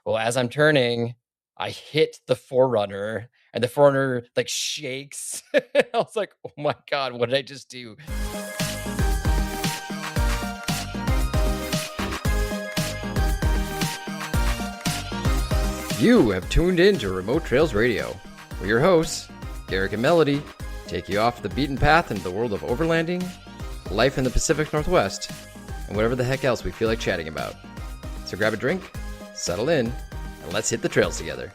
Well, as I'm turning, I hit the Forerunner, and the Forerunner like shakes. I was like, oh my God, what did I just do? You have tuned in to Remote Trails Radio, where your hosts, Garrick and Melody, take you off the beaten path into the world of overlanding, life in the Pacific Northwest, and whatever the heck else we feel like chatting about. So grab a drink, settle in, and let's hit the trails together.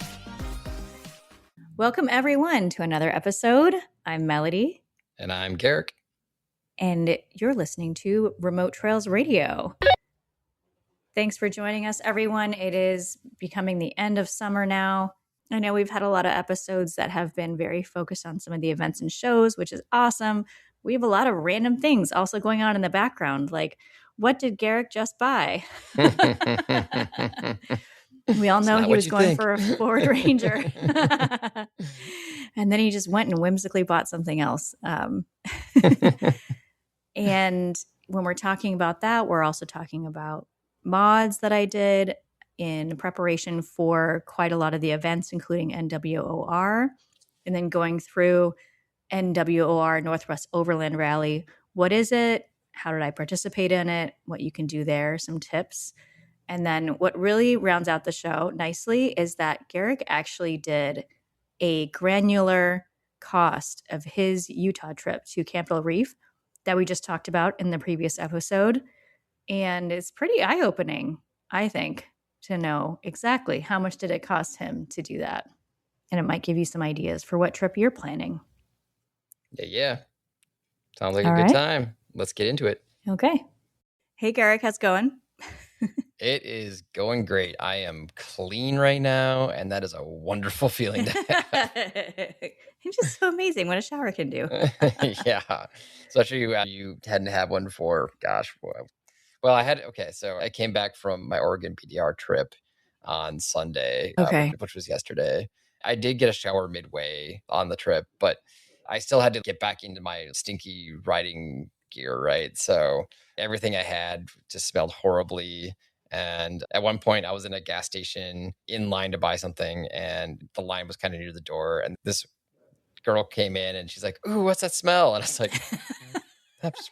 Welcome, everyone, to another episode. I'm Melody. And I'm Garrick. And you're listening to Remote Trails Radio. Thanks for joining us, everyone. It is becoming the end of summer now. I know we've had a lot of episodes that have been very focused on some of the events and shows, which is awesome. We have a lot of random things also going on in the background, like, what did Garrick just buy? We all know he was going for a Ford Ranger. And then he just went and whimsically bought something else. And when we're talking about that, we're also talking about mods that I did in preparation for quite a lot of the events, including NWOR, and then going through NWOR, Northwest Overland Rally. What is it? How did I participate in it? What you can do there, some tips. And then what really rounds out the show nicely is that Garrick actually did a granular cost of his Utah trip to Campbell Reef that we just talked about in the previous episode. And it's pretty eye-opening, I think, to know exactly how much did it cost him to do that. And it might give you some ideas for what trip you're planning. Yeah. Sounds like a good time. Let's get into it. Okay. Hey, Garrick, how's it going? It is going great. I am clean right now, and that is a wonderful feeling to have. It's just so amazing what a shower can do. Yeah. Especially you hadn't had one for, gosh, well, so I came back from my Oregon PDR trip on Sunday, which was yesterday. I did get a shower midway on the trip, but I still had to get back into my stinky riding gear, right? So everything I had just smelled horribly. And at one point I was in a gas station in line to buy something, and the line was kind of near the door. And this girl came in and she's like, "Ooh, what's that smell?" And I was like, it's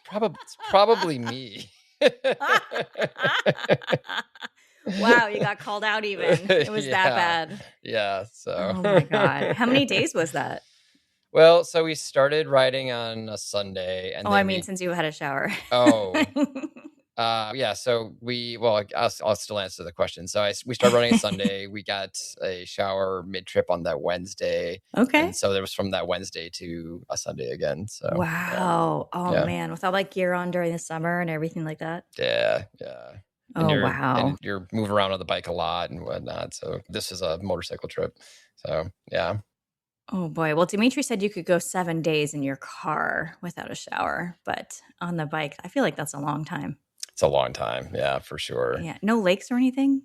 probably me. Wow, you got called out even. It was that bad. Yeah. So. Oh my God. How many days was that? Well, so we started riding on a Sunday. And since you had a shower. Yeah. So I'll still answer the question. So we started running on Sunday. We got a shower mid-trip on that Wednesday. Okay. And so there was from that Wednesday to a Sunday again. So wow. Man, with all that gear on during the summer and everything like that. Yeah. Wow. And you're moving around on the bike a lot and whatnot. So this is a motorcycle trip. So yeah. Oh boy. Well, Dimitri said you could go 7 days in your car without a shower, but on the bike, I feel like that's a long time. It's a long time. Yeah, for sure. Yeah. No lakes or anything?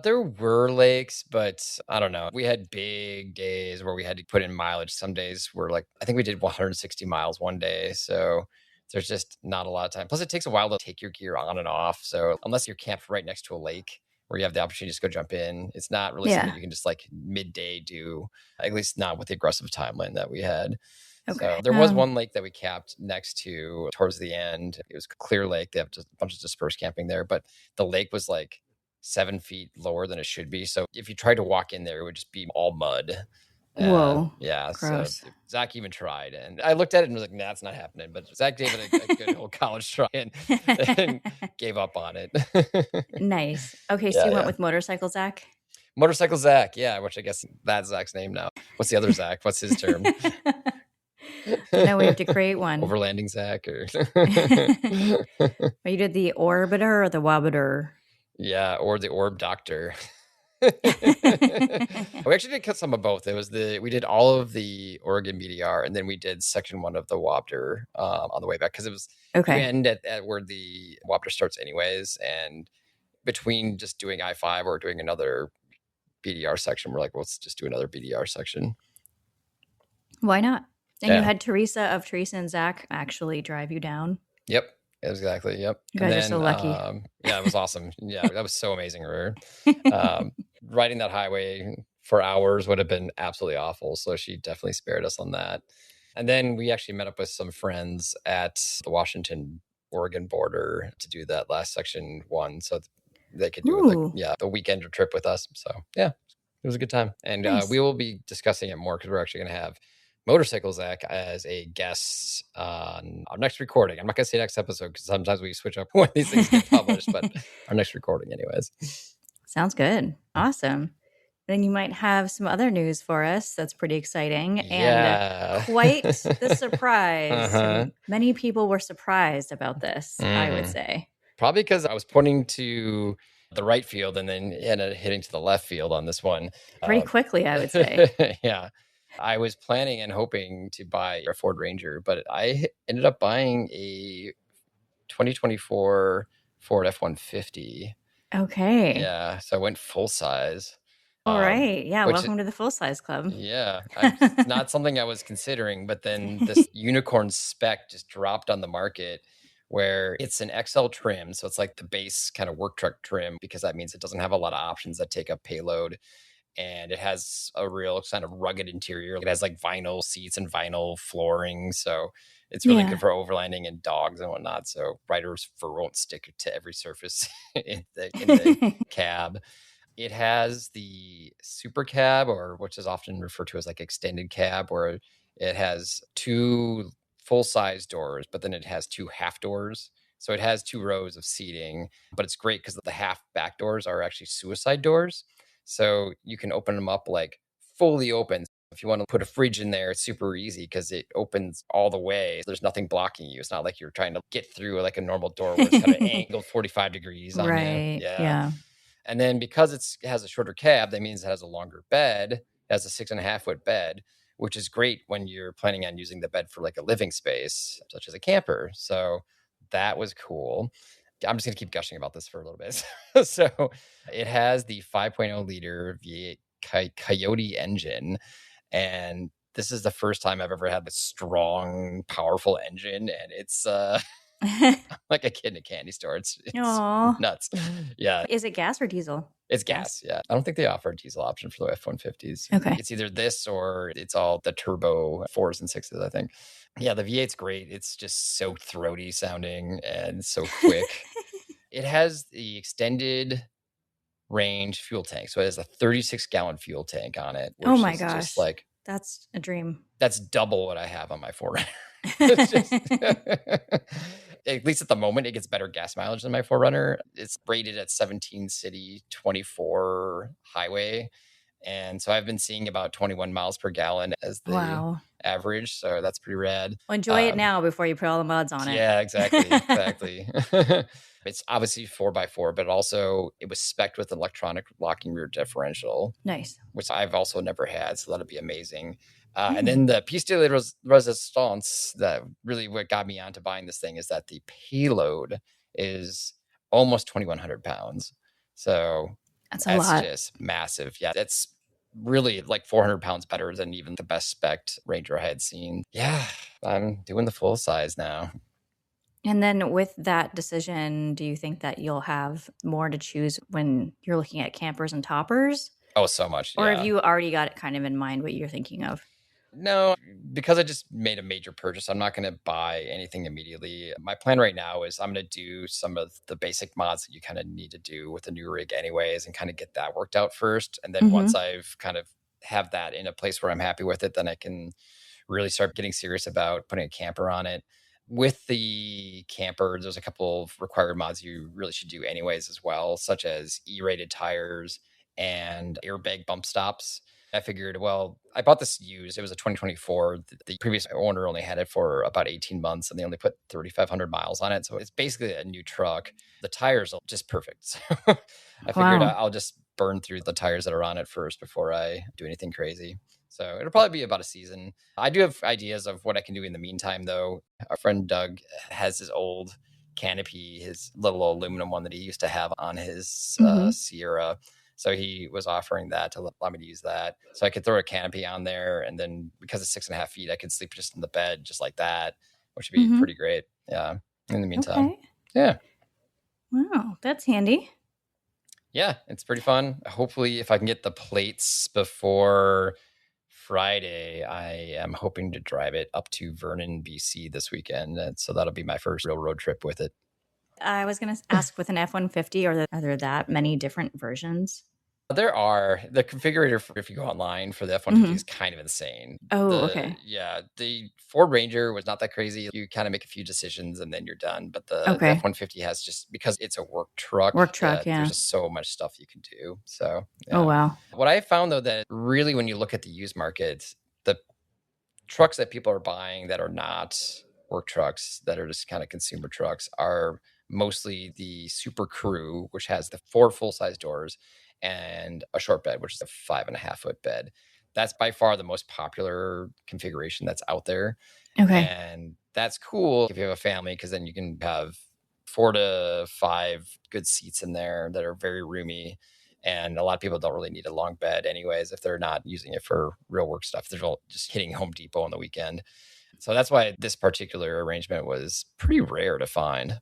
There were lakes, but I don't know. We had big days where we had to put in mileage. Some days were like, I think we did 160 miles one day. So there's just not a lot of time. Plus, it takes a while to take your gear on and off. So unless you're camped right next to a lake where you have the opportunity to just go jump in, it's not really something you can just like midday do, at least not with the aggressive timeline that we had. Okay. So there was one lake that we camped next to towards the end. It was Clear Lake. They have just a bunch of dispersed camping there, but the lake was like 7 feet lower than it should be. So if you tried to walk in there, it would just be all mud. Whoa. Yeah. Gross. So Zach even tried, and I looked at it and was like, nah, it's not happening. But Zach gave it a good old college try and gave up on it. Nice. Okay. So you went with Motorcycle Zach? Motorcycle Zach. Yeah. Which I guess that's Zach's name now. What's the other Zach? What's his term? No, we have to create one. Overlanding Zach or you did the Orbiter or the Wobbiter? Yeah, or the Orb Doctor. We actually did cut some of both. We did all of the Oregon BDR, and then we did section 1 of the Wobbler on the way back, because it was we end at where the Wobbler starts anyways, and between just doing I-5 or doing another BDR section, we're like, well, let's just do another BDR section. Why not? And you had Teresa and Zach actually drive you down. Yep. Exactly. Yep. You And guys are so then, lucky. yeah, it was awesome. Yeah, that was so amazing. Um, riding that highway for hours would have been absolutely awful. So she definitely spared us on that. And then we actually met up with some friends at the Washington Oregon border to do that last section one. So they could do like, Ooh, yeah, the weekend trip with us. So yeah, it was a good time. And we nice. will be discussing it more because we're actually going to have Motorcycle Zach as a guest on our next recording. I'm not going to say next episode because sometimes we switch up when these things get published, but our next recording, anyways. Sounds good. Awesome. Then you might have some other news for us that's pretty exciting and Yeah. quite the surprise. Uh-huh. Many people were surprised about this, I would Mm-hmm. say. Probably because I was pointing to the right field and then ended up hitting to the left field on this one. Pretty quickly, I would say. Yeah. I was planning and hoping to buy a Ford Ranger, but I ended up buying a 2024 Ford F-150. Okay. Yeah, so I went full size. All right. Yeah. Which Welcome to the full size club. yeah, it's not something I was considering, but then this unicorn spec just dropped on the market where it's an XL trim, so it's like the base kind of work truck trim because that means it doesn't have a lot of options that take up payload, and it has a real kind of rugged interior. It has like vinyl seats and vinyl flooring, so it's really good Yeah. for overlanding and dogs and whatnot. So riders' fur won't stick to every surface in the cab. It has the SuperCab, or which is often referred to as like extended cab, where it has two full-size doors, but then it has two half doors. So it has two rows of seating, but it's great because the half back doors are actually suicide doors. So you can open them up like fully open. If you want to put a fridge in there, it's super easy because it opens all the way. There's nothing blocking you. It's not like you're trying to get through like a normal door where it's kind of angled 45 degrees on you. Right. Yeah. Yeah. And then because it has a shorter cab, that means it has a longer bed. It has a 6.5 foot bed, which is great when you're planning on using the bed for like a living space, such as a camper. So that was cool. I'm just going to keep gushing about this for a little bit. So it has the 5.0 liter V8 Coyote engine. And this is the first time I've ever had this strong, powerful engine. And it's like a kid in a candy store. It's Aw. nuts. Yeah. Is it gas or diesel? It's gas. Yeah. I don't think they offer a diesel option for the F-150s. Okay. It's either this or it's all the turbo 4s and 6s, I think. Yeah, the V8's great. It's just so throaty sounding and so quick. It has the extended range fuel tank. So it has a 36-gallon fuel tank on it, Oh which my is just gosh. like, That's a dream. that's double what I have on my 4Runner. It's just, at least at the moment, it gets better gas mileage than my 4Runner. It's rated at 17 city, 24 highway. And so I've been seeing about 21 miles per gallon as the Wow. average. So that's pretty rad. Well, enjoy it now before you put all the mods on it. Yeah, exactly. Exactly. It's obviously 4x4, but also it was spec'd with electronic locking rear differential, Nice. which I've also never had. So that'll be amazing. And then the piece de resistance that really what got me onto buying this thing is that the payload is almost 2,100 pounds. So That's a that's lot. just massive. Yeah, it's really like 400 pounds better than even the best spec Ranger I had seen. Yeah, I'm doing the full size now. And then with that decision, do you think that you'll have more to choose when you're looking at campers and toppers? Oh, so much. Or Yeah. have you already got it kind of in mind what you're thinking of? No, because I just made a major purchase, I'm not going to buy anything immediately. My plan right now is I'm going to do some of the basic mods that you kind of need to do with a new rig anyways and kind of get that worked out first. And then once I've kind of have that in a place where I'm happy with it, then I can really start getting serious about putting a camper on it. With the camper, there's a couple of required mods you really should do anyways as well, such as E-rated tires and airbag bump stops. I figured, well, I bought this used. It was a 2024. The previous owner only had it for about 18 months and they only put 3,500 miles on it. So it's basically a new truck. The tires are just perfect. So I figured Wow. I'll just burn through the tires that are on it first before I do anything crazy. So it'll probably be about a season. I do have ideas of what I can do in the meantime, though. Our friend Doug has his old canopy, his little aluminum one that he used to have on his Sierra. So he was offering that to allow me to use that. So I could throw a canopy on there. And then because it's 6.5 feet, I could sleep just in the bed just like that, which would be pretty great. Yeah. in the meantime. Okay. Yeah. Wow, that's handy. Yeah, it's pretty fun. Hopefully, if I can get the plates before Friday, I am hoping to drive it up to Vernon, BC this weekend. And so that'll be my first real road trip with it. I was going to ask with an F-150, are there that many different versions? There are the configurator if you go online for the F-150 Mm-hmm. is kind of insane. Oh, okay. The Ford Ranger was not that crazy. You kind of make a few decisions and then you're done. But the Okay. F-150 has just because it's a work truck Work truck, that there's yeah. just so much stuff you can do. So Oh, yeah. wow. What I found though that really when you look at the used market, the trucks that people are buying that are not work trucks that are just kind of consumer trucks are mostly the Super Crew, which has the 4 full-size doors and a short bed, which is a 5.5-foot bed. That's by far the most popular configuration that's out there. Okay. And that's cool if you have a family because then you can have 4 to 5 good seats in there that are very roomy. And a lot of people don't really need a long bed anyways if they're not using it for real work stuff. They're just hitting Home Depot on the weekend. So that's why this particular arrangement was pretty rare to find.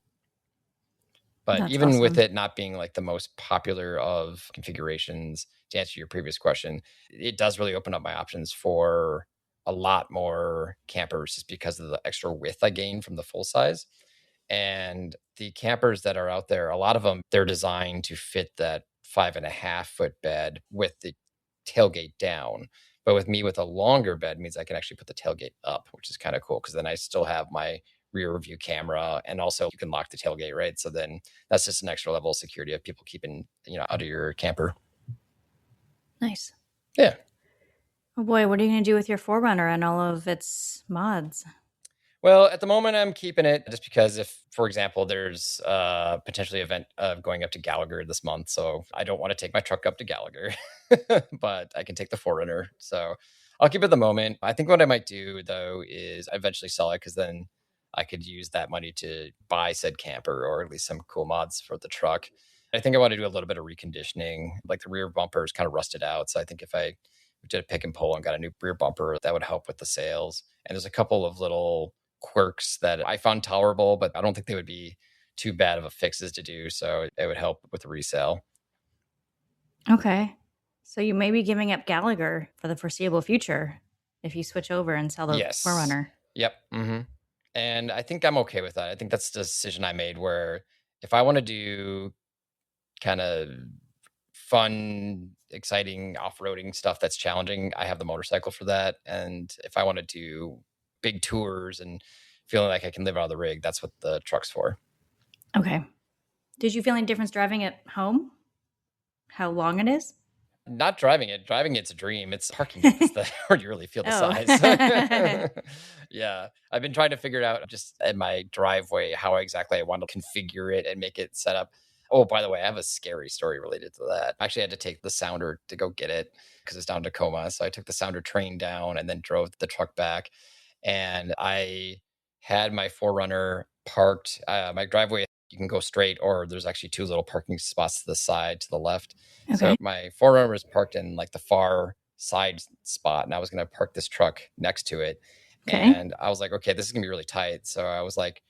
But That's even with awesome. it not being like the most popular of configurations, to answer your previous question, it does really open up my options for a lot more campers just because of the extra width I gain from the full size. And the campers that are out there, a lot of them, they're designed to fit that 5.5-foot bed with the tailgate down. But with me, with a longer bed, means I can actually put the tailgate up, which is kind of cool because then I still have my rear view camera and also you can lock the tailgate, right? So then that's just an extra level of security of people keeping, out of your camper. Nice. Yeah. Oh boy, what are you going to do with your Forerunner and all of its mods? Well, at the moment, I'm keeping it just because if, for example, there's potentially an event of going up to Gallagher this month, so I don't want to take my truck up to Gallagher, but I can take the Forerunner. So I'll keep it at the moment. I think what I might do though is eventually sell it because then I could use that money to buy said camper or at least some cool mods for the truck. I think I want to do a little bit of reconditioning. Like the rear bumper is kind of rusted out, so I think if I did a pick and pull and got a new rear bumper, that would help with the sales. And there's a couple of little quirks that I found tolerable, but I don't think they would be too bad of a fixes to do. So it would help with the resale. Okay. So you may be giving up Gallagher for the foreseeable future if you switch over and sell the Yes. Forerunner. Yep. And I think I'm okay with that. I think that's the decision I made where if I want to do kind of fun, exciting off-roading stuff that's challenging, I have the motorcycle for that. And if I want to do big tours and feeling like I can live out of the rig, that's what the truck's for. Okay. Did you feel any difference driving it home? How long it is? Not driving it. Driving it's a dream. It's parking it that's where you really feel the Oh. size. Yeah. I've been trying to figure it out just in my driveway how exactly I want to configure it and make it set up. Oh, by the way, I have a scary story related to that. I actually had to take the Sounder to go get it because it's down in Tacoma. So I took the Sounder train down and then drove the truck back. And I had my Forerunner parked. My driveway, you can go straight, or there's actually 2 little parking spots to the side, to the left. So Okay. my Forerunner was parked in like the far side spot, and I was going to park this truck next to it. Okay. And I was like, okay, this is going to be really tight. So I was like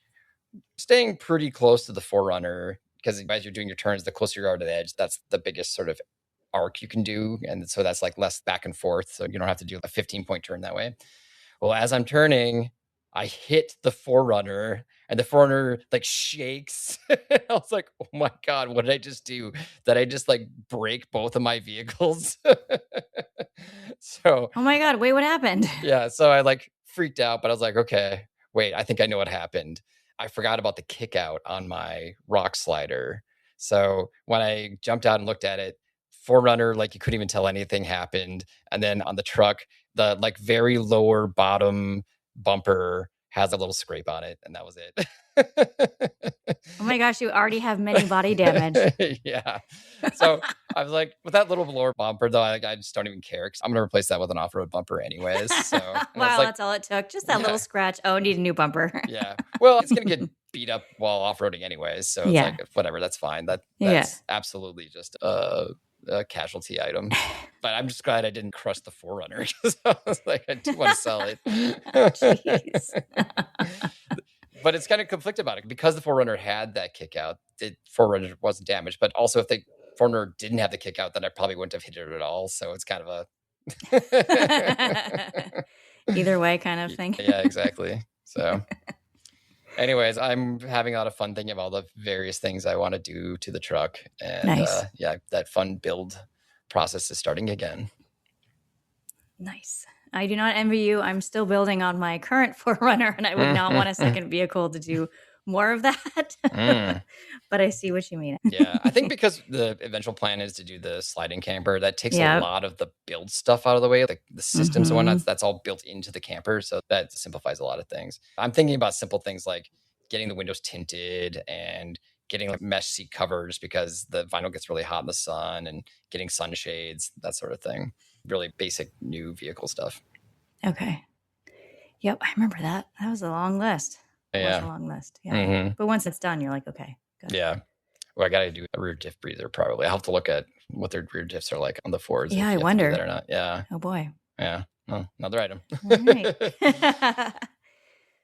staying pretty close to the Forerunner because as you're doing your turns, the closer you are to the edge, that's the biggest sort of arc you can do. And so that's like less back and forth. So you don't have to do a 15-point turn that way. Well, as I'm turning, I hit the Forerunner and the Forerunner like shakes. I was like, oh my God, what did I just do? Did I just like break both of my vehicles? So, Oh my God. Wait, what happened? yeah, so I like freaked out, but I was like, okay, wait, I think I know what happened. I forgot about the kick out on my rock slider. So when I jumped out and looked at it, Forerunner, like you couldn't even tell anything happened. And then on the truck, the like very lower bottom bumper has a little scrape on it, and that was it. Oh my gosh, you already have many body damage. Yeah. So I was like, with that little lower bumper, though, I just don't even care because I'm going to replace that with an off road bumper anyways. So, and I was Wow, like, that's all it took. Just that little yeah, scratch. Oh, I need a new bumper. yeah. Well, it's going to get beat up while off roading anyways. So it's Yeah. like, whatever, that's fine. Yeah. That's absolutely just a casualty item. But I'm just glad I didn't crush the Forerunner because I was like, I do want to sell it. Jeez. But it's kind of conflicted about it because the Forerunner had that kick out. The Forerunner wasn't damaged, but also if the Forerunner didn't have the kick out, then I probably wouldn't have hit it at all. So it's kind of a Either way kind of thing. Yeah, exactly. So anyways, I'm having a lot of fun thinking of all the various things I want to do to the truck. And Nice. yeah, that fun build process is starting again. Nice. I do not envy you. I'm still building on my current Forerunner, and I would not want a second vehicle to do more of that. But I see what you mean. Yeah, I think because the eventual plan is to do the sliding camper, that takes a lot of the build stuff out of the way, like the systems and whatnot. That's all built into the camper, so that simplifies a lot of things. I'm thinking about simple things like getting the windows tinted and getting like mesh seat covers because the vinyl gets really hot in the sun, and getting sunshades, that sort of thing. Really basic new vehicle stuff. Okay. Yep, I remember that. That was a long list. It was a long list. Yeah. But once it's done, you're like, okay, good. Yeah. Well, I got to do a rear diff breather probably. I'll have to look at what their rear diffs are like on the Fords. Yeah, I wonder. That or not. Yeah. Oh boy. Yeah. Well, another item. All right.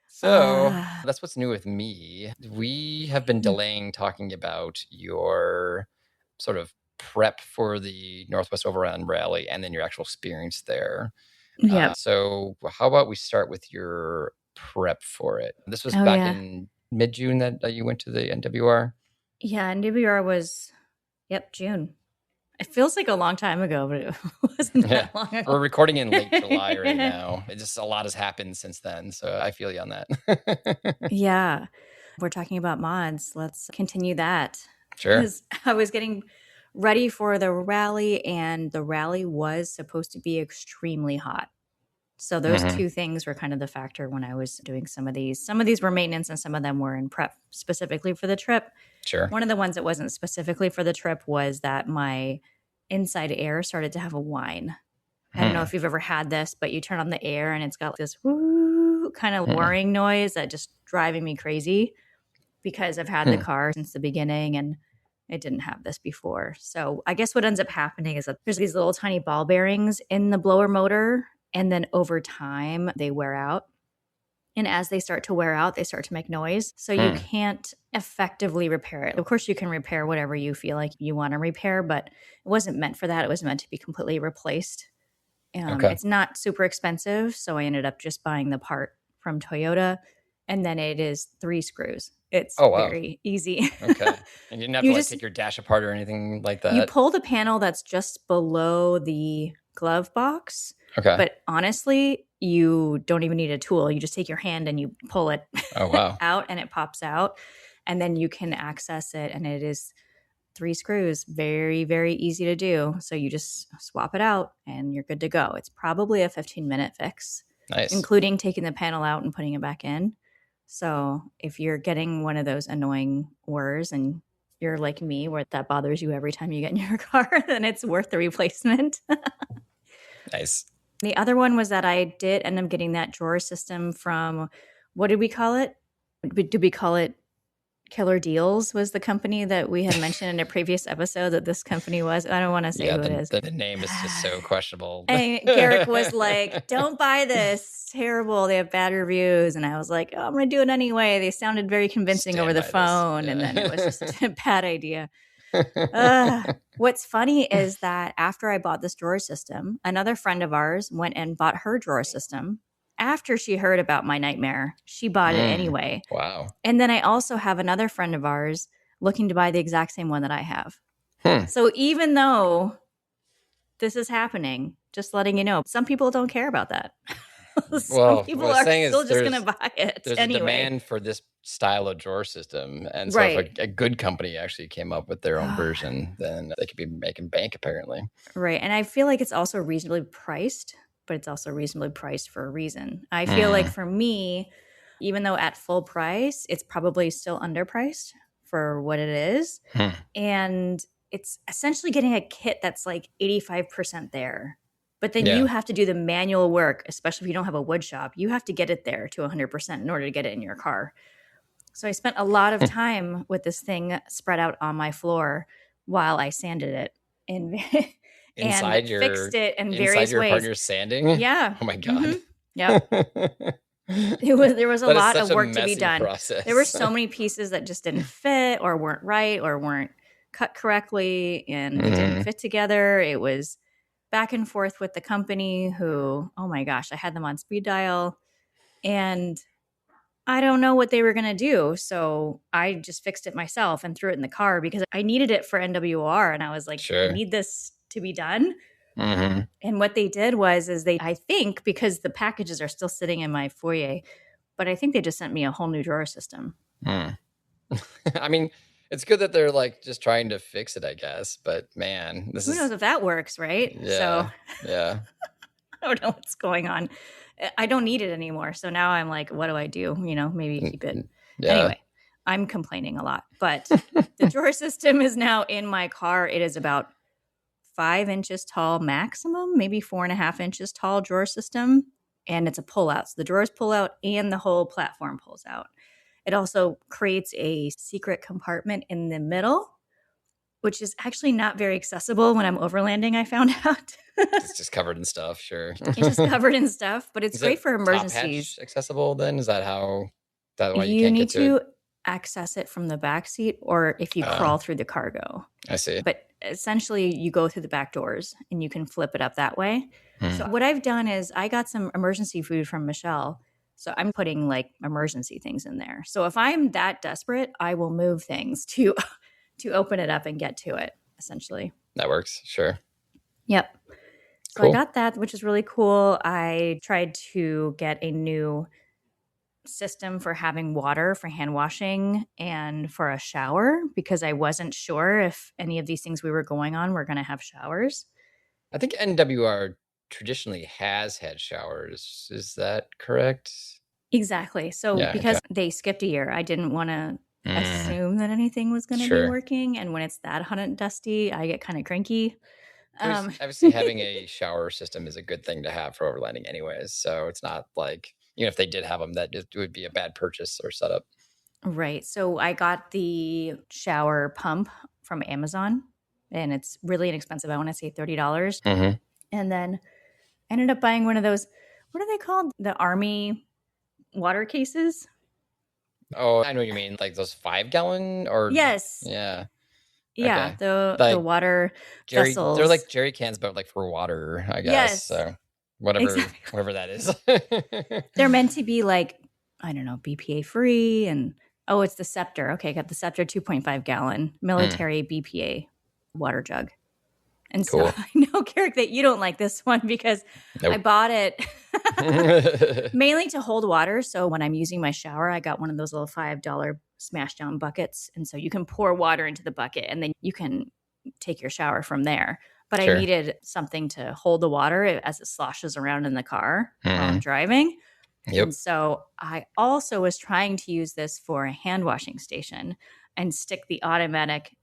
So that's what's new with me. We have been delaying talking about your sort of prep for the Northwest Overland Rally and then your actual experience there. Yeah. So how about we start with your prep for it? This was back in mid-June that you went to the NWR? Yeah, NWR was, June. It feels like a long time ago, but it wasn't that long ago. We're recording in late July right now. It just, a lot has happened since then, so I feel you on that. Yeah. We're talking about mods. Let's continue that. Sure. Because I was getting ready for the rally, and the rally was supposed to be extremely hot. So those two things were kind of the factor when I was doing some of these. Some of these were maintenance and some of them were in prep specifically for the trip. Sure. One of the ones that wasn't specifically for the trip was that my inside air started to have a whine. I don't know if you've ever had this, but you turn on the air and it's got this whoo kind of whirring noise that just driving me crazy because I've had the car since the beginning and it didn't have this before. So I guess what ends up happening is that there's these little tiny ball bearings in the blower motor, and then over time they wear out. And as they start to wear out, they start to make noise. So you can't effectively repair it. Of course, you can repair whatever you feel like you want to repair, but it wasn't meant for that. It was meant to be completely replaced. It's not super expensive. So I ended up just buying the part from Toyota. And then it is 3 screws. It's very easy. Okay. And you didn't have to take your dash apart or anything like that? You pull the panel that's just below the glove box. Okay. But honestly, you don't even need a tool. You just take your hand and you pull it out and it pops out. And then you can access it. And it is 3 screws. Very, very easy to do. So you just swap it out and you're good to go. It's probably a 15-minute fix. Nice. Including taking the panel out and putting it back in. So if you're getting one of those annoying whirs and you're like me where that bothers you every time you get in your car, then it's worth the replacement. Nice. The other one was that I did end up getting that drawer system from, what did we call it? Did we call it Killer Deals was the company that we had mentioned in a previous episode that this company was. I don't want to say who it is. The name is just so questionable. And Garrick was like, don't buy this. It's terrible. They have bad reviews. And I was like, oh, I'm going to do it anyway. They sounded very convincing over the phone. And then it was just a bad idea. What's funny is that after I bought this drawer system, another friend of ours went and bought her drawer system. After she heard about my nightmare, she bought it anyway. Wow. And then I also have another friend of ours looking to buy the exact same one that I have. So even though this is happening, just letting you know, some people don't care about that. Some people are still just going to buy it there's anyway. A demand for this style of drawer system. And so if a good company actually came up with their own version, then they could be making bank apparently. Right. And I feel like it's also reasonably priced. But it's also reasonably priced for a reason. I feel like for me, even though at full price, it's probably still underpriced for what it is. And it's essentially getting a kit that's like 85% there. But then you have to do the manual work, especially if you don't have a wood shop. You have to get it there to 100% in order to get it in your car. So I spent a lot of time with this thing spread out on my floor while I sanded it. Inside fixed it in various your ways. partner's sanding? Yeah. Oh my God. Yeah. There was a That is lot such of a work to be messy done. There were process. so many pieces that just didn't fit or weren't right or weren't cut correctly, and they didn't Mhm. fit together. It was back and forth with the company who, oh my gosh, I had them on speed dial, and I don't know what they were going to do. So I just fixed it myself and threw it in the car because I needed it for NWR. And I was like, I Sure. need this to be done. Mhm. And what they did was, I think, because the packages are still sitting in my foyer, but I think they just sent me a whole new drawer system. Hmm. I mean, it's good that they're like just trying to fix it, I guess. But man, this Who knows is if that works, right? So yeah, yeah, I don't know what's going on. I don't need it anymore. So now I'm like, what do I do? Maybe Mm, keep it. mm, yeah. Anyway, I'm complaining a lot, but the drawer system is now in my car. It is about 5 inches tall maximum, maybe 4.5 inches tall drawer system. And it's a pull out. So the drawers pull out and the whole platform pulls out. It also creates a secret compartment in the middle, which is actually not very accessible when I'm overlanding, I found out. It's just covered in stuff. Sure. It's just covered in stuff, but it's Is it great for top emergencies. hatch accessible then? Is that how that why you You can't need get to it? to access it from the back seat or if you Uh, crawl through the cargo. I see. But essentially, you go through the back doors and you can flip it up that way. So, Hmm. what I've done is I got some emergency food from Michelle. So, I'm putting like emergency things in there. So, if I'm that desperate, I will move things to to open it up and get to it, essentially. That works. Sure. Yep. So I Cool. got that, which is really cool. I tried to get a new system for having water for hand washing and for a shower because I wasn't sure if any of these things we were going on were going to have showers. I think NWR traditionally has had showers. Is that correct? Exactly. So Yeah. Okay. because they skipped a year, I didn't want to Mm, assume that anything was going to be sure. working. And when it's that hot and dusty, I get kind of cranky. There's Um, obviously having a shower system is a good thing to have for overlanding, anyways. So it's not like even if they did have them, that just would be a bad purchase or setup. right. So I got the shower pump from Amazon and it's really inexpensive. I want to say $30. Hmm. And then I ended up buying one of those, what are they called? The army water cases? Oh, I know what you mean. Like those 5 gallon or Yes. yeah. Yeah, Okay. the Like water they're vessels. like jerry cans, but like for water, I guess. Yes, So whatever, exactly. whatever that is. They're meant to be like, I don't know, BPA free and oh, it's the Scepter. Okay, I got the Scepter 2.5 gallon Hmm, military BPA water jug. And so cool. I know, Garrick, that you don't like this one because I Nope. bought it mainly to hold water. So when I'm using my shower, I got one of those little $5 smash down buckets. And so you can pour water into the bucket and then you can take your shower from there. But I Sure. needed something to hold the water as it sloshes around in the car while I'm Hmm. driving. And Yep. so I also was trying to use this for a hand washing station and stick the automatic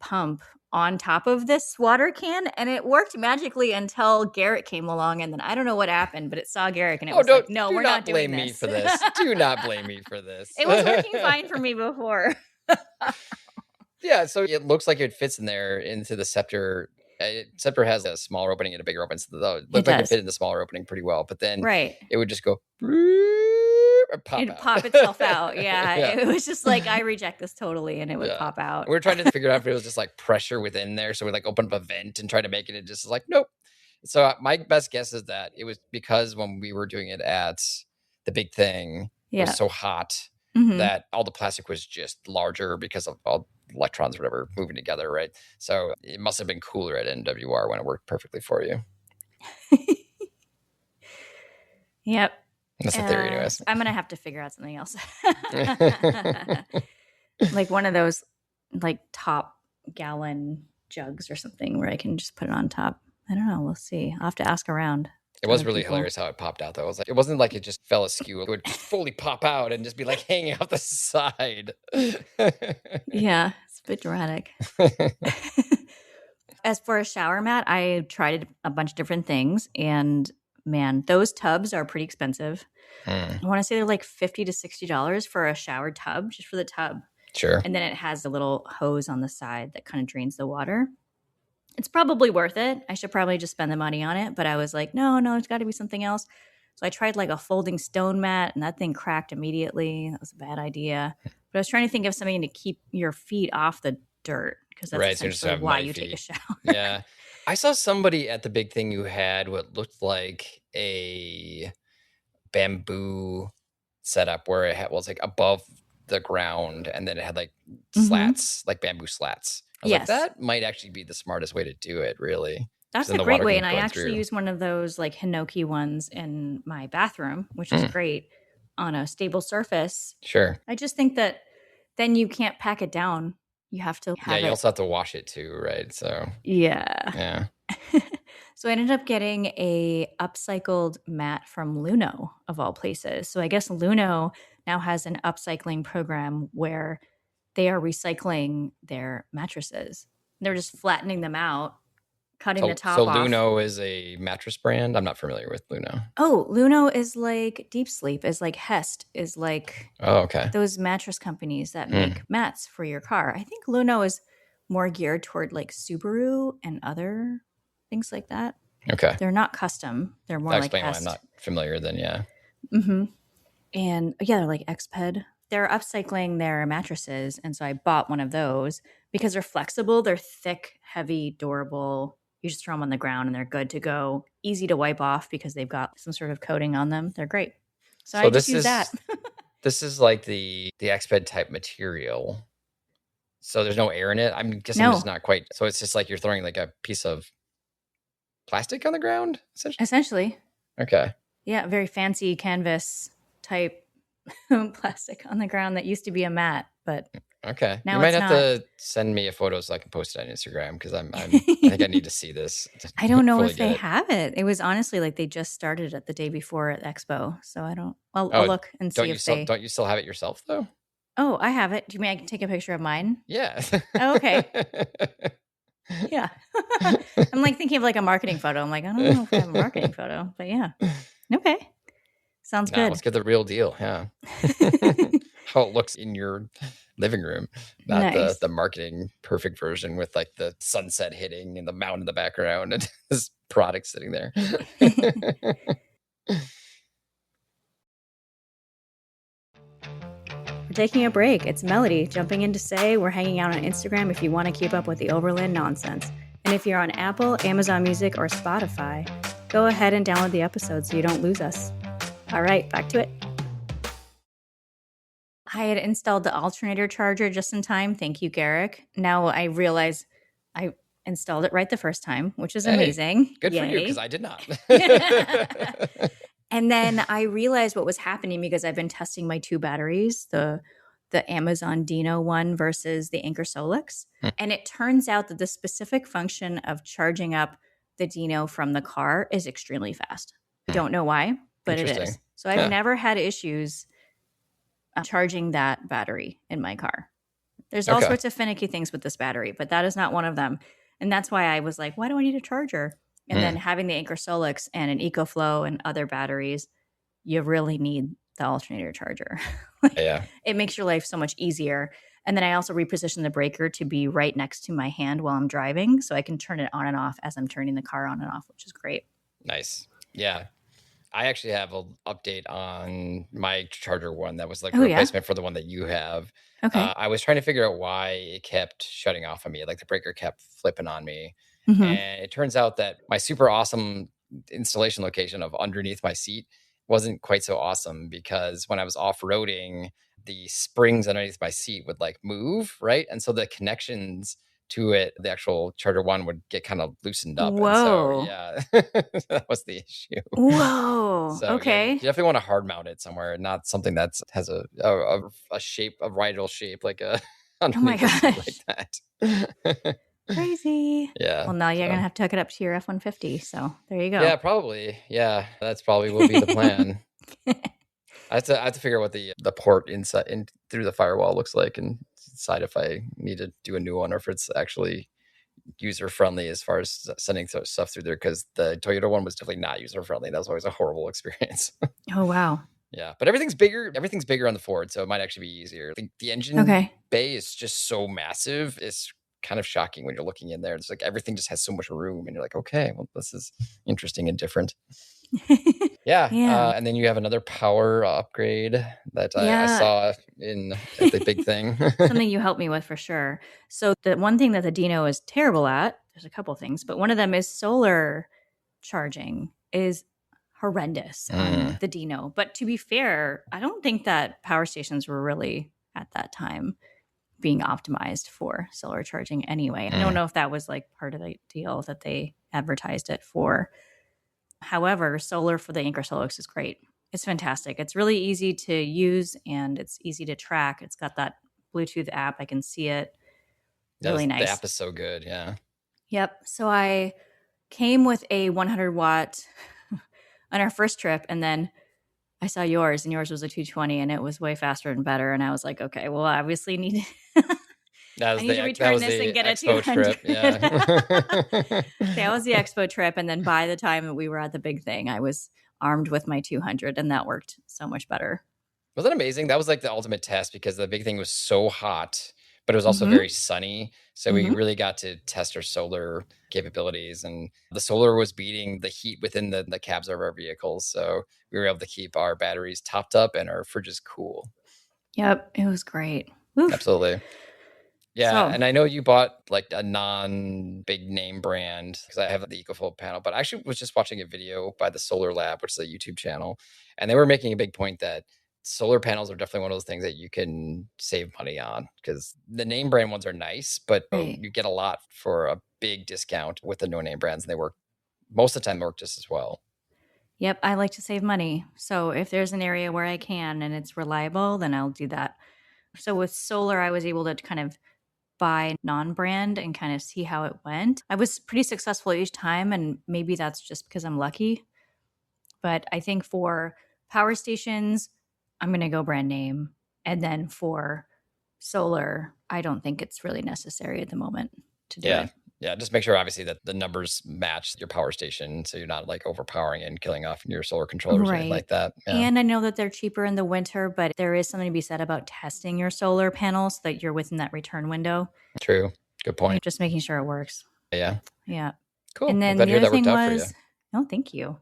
pump on top of this water can, and it worked magically until Garrett came along, and then I don't know what happened, but it saw Garrick and it Oh, was like, don't no, do we're not not doing blame me this. for this. Do not blame me for this. It was working fine for me before. Yeah, so it looks like it fits in there into the Scepter. Scepter has a smaller opening and a bigger opening, so it It looked like it does. fit in the smaller opening pretty well. But then Right. it would just go and pop It'd out. pop itself out. Yeah. Yeah, It was just like, I reject this totally, and it would yeah. pop out. We were trying to figure out if it was just like pressure within there, so we like open up a vent and try to make it. It just like nope. So my best guess is that it was because when we were doing it at the big thing, it was Yeah. so hot Hmm. that all the plastic was just larger because of all electrons, or whatever, moving together, right? So it must have been cooler at NWR when it worked perfectly for you. Yep. That's the theory, anyways. So I'm going to have to figure out something else. Like one of those like top gallon jugs or something where I can just put it on top. I don't know. We'll see. I'll have to ask around It to was other really people. hilarious how it popped out, though. It wasn't like it just fell askew. It would just fully pop out and just be like hanging out the side. Yeah, it's a bit dramatic. As for a shower mat, I tried a bunch of different things, and man, those tubs are pretty expensive. Hmm, I want to say they're like $50 to $60 for a shower tub, just for the tub. sure. And then it has a little hose on the side that kind of drains the water. It's probably worth it. I should probably just spend the money on it. But I was like, no, it's got to be something else. So I tried like a folding stone mat, and that thing cracked immediately. That was a bad idea. But I was trying to think of something to keep your feet off the dirt, because that's Right. So you just essentially have why muddy you take a feet. shower. Yeah. I saw somebody at the big thing who had what looked like a bamboo setup where it was like above the ground, and then it had like Mm-hmm. slats, like bamboo slats. I was like, Yes, that might actually be the smartest way to do it, really, because that's then a the great water way. can And I go actually through. use one of those like Hinoki ones in my bathroom, which is Hmm, great on a stable surface. sure. I just think that then you can't pack it down. You have to Yeah, have you it. also have to wash it too, right? So, Yeah. yeah. So I ended up getting a upcycled mat from Luno of all places. So I guess Luno now has an upcycling program where they are recycling their mattresses. They're just flattening them out, cutting the So top off. Luno is a mattress brand. I'm not familiar with Luno. Oh, Luno is like Deep Sleep, is like Hest, is like Oh, okay. those mattress companies that Hmm. make mats for your car. I think Luno is more geared toward like Subaru and other things like that. Okay. They're not custom. They're more That like explains why I'm Hest. not familiar then, yeah. Mm-hmm. And yeah, they're like Xped. They're upcycling their mattresses. And so I bought one of those because they're flexible. They're thick, heavy, durable. You just throw them on the ground and they're good to go. Easy to wipe off because they've got some sort of coating on them. They're great. So So I just use that. this is like the Exped type material. So there's no air in it. I'm guess I'm just No, not quite. So it's just like you're throwing like a piece of plastic on the ground, essentially. essentially. Okay. Yeah, very fancy canvas type plastic on the ground that used to be a mat, but Okay. You now might it's have not. to send me a photo so I can post it on Instagram because I think I need to see this I don't to know fully if get they it. have it. It was honestly like they just started it the day before at Expo. So I don't, I'll Oh, look and see if they, don't you still have it yourself though? oh, I have it. Do you mean I can take a picture of mine? Yeah. Oh, okay. Yeah. I'm like thinking of like a marketing photo. I'm like, I don't know if I have a marketing photo, but yeah. Okay. Sounds Nah, good. let's get the real deal. Yeah. How it looks in your living room, not Nice. the marketing perfect version with like the sunset hitting and the mountain in the background and this product sitting there. We're taking a break. It's Melody jumping in to say we're hanging out on Instagram if you want to keep up with the Overland nonsense. And if you're on Apple, Amazon Music, or Spotify, go ahead and download the episode so you don't lose us. All right, back to it. I had installed the alternator charger just in time. Thank you, Garrick. Now I realize I installed it right the first time, which is Hey, amazing. good for you because Yay. I did not. And then I realized what was happening because I've been testing my two batteries, the Amazon Dino one versus the Anchor Solix. Hmm, And it turns out that the specific function of charging up the Dino from the car is extremely fast. hmm. Don't know why, but it Interesting. is. So I've Huh. never had issues charging that battery in my car. There's all Okay. sorts of finicky things with this battery, but that is not one of them. And that's why I was like, why do I need a charger? And then Hmm. having the Anchor Solix and an EcoFlow and other batteries, you really need the alternator charger. Like, Yeah. it makes your life so much easier. And then I also reposition the breaker to be right next to my hand while I'm driving, so I can turn it on and off as I'm turning the car on and off, which is great. Nice. Yeah. I actually have an update on my charger one that was like a Oh, yeah. replacement for the one that you have. Okay. I was trying to figure out why it kept shutting off on me, like the breaker kept flipping on me. Mm-hmm. And it turns out that my super awesome installation location of underneath my seat wasn't quite so awesome because when I was off roading, the springs underneath my seat would like move, right? And so the connections to it, the actual charger one would get kind of loosened up. And so, Whoa. yeah, that was the issue. Whoa. So yeah, you Okay. definitely want to hard mount it somewhere, not something that's has a shape, a radial shape like a Oh my underneath the seat gosh. like that. Crazy. Yeah. Well, now you're going to So have to hook it up to your F-150. So there you go. yeah, probably. Yeah, that's probably will be the plan. I have to figure out what the port inside in through the firewall looks like and decide if I need to do a new one or if it's actually user friendly as far as sending stuff through there because the Toyota one was definitely not user friendly. That was always a horrible experience. Oh, wow. Yeah, but everything's bigger. Everything's bigger on the Ford, so it might actually be easier. The engine Okay. bay is just so massive. It's kind of shocking when you're looking in there. It's like everything just has so much room, and you're like, okay, well, this is interesting and different. Yeah, Yeah. and then you have another power upgrade that I Yeah. saw in at the big thing. Something you helped me with for sure. So the one thing that the Dino is terrible at, there's a couple things, but one of them is solar charging is horrendous on Mm, the Dino. But to be fair, I don't think that power stations were really at that time being optimized for solar charging anyway. I don't mm. know if that was like part of the deal that they advertised it for. However, solar for the Anchor Solix is great. It's fantastic. It's really easy to use and it's easy to track. It's got that Bluetooth app. I can see it. Really The nice. app is so good. Yeah. Yep. So I came with a 100-watt on our first trip, and then I saw yours, and yours was a 220, and it was way faster and better. And I was like, okay, well, I obviously need I need to That return was this and the get a expo 200. trip. Yeah. That was the expo trip, and then by the time that we were at the big thing, I was armed with my 200, and that worked so much better. Was that amazing? That was like the ultimate test because the big thing was so hot, but it was also Mm-hmm. very sunny. So we Mm-hmm. really got to test our solar capabilities. And the solar was beating the heat within the cabs of our vehicles. So we were able to keep our batteries topped up and our fridges cool. Yep, it was great. Oof. Absolutely. Yeah, So and I know you bought like a non big name brand because I have the EcoFlow panel, but I actually was just watching a video by the Solar Lab, which is a YouTube channel, and they were making a big point that solar panels are definitely one of those things that you can save money on because the name brand ones are nice, but right. you get a lot for a big discount with the no name brands, and they work most of the time work just as well. Yep, I like to save money. So if there's an area where I can and it's reliable, then I'll do that. So with solar, I was able to kind of buy non-brand and kind of see how it went. I was pretty successful each time, and maybe that's just because I'm lucky. But I think for power stations, I'm going to go brand name. And then for solar, I don't think it's really necessary at the moment to do Yeah. it. Yeah. Just make sure, obviously, that the numbers match your power station. So you're not like overpowering and killing off your solar controllers or anything Right. like that. Yeah. And I know that they're cheaper in the winter, but there is something to be said about testing your solar panels so that you're within that return window True. Good and point. just making sure it works. Yeah. Yeah. Cool. And Well, then glad to the hear other that worked thing out for you. was, oh, thank you.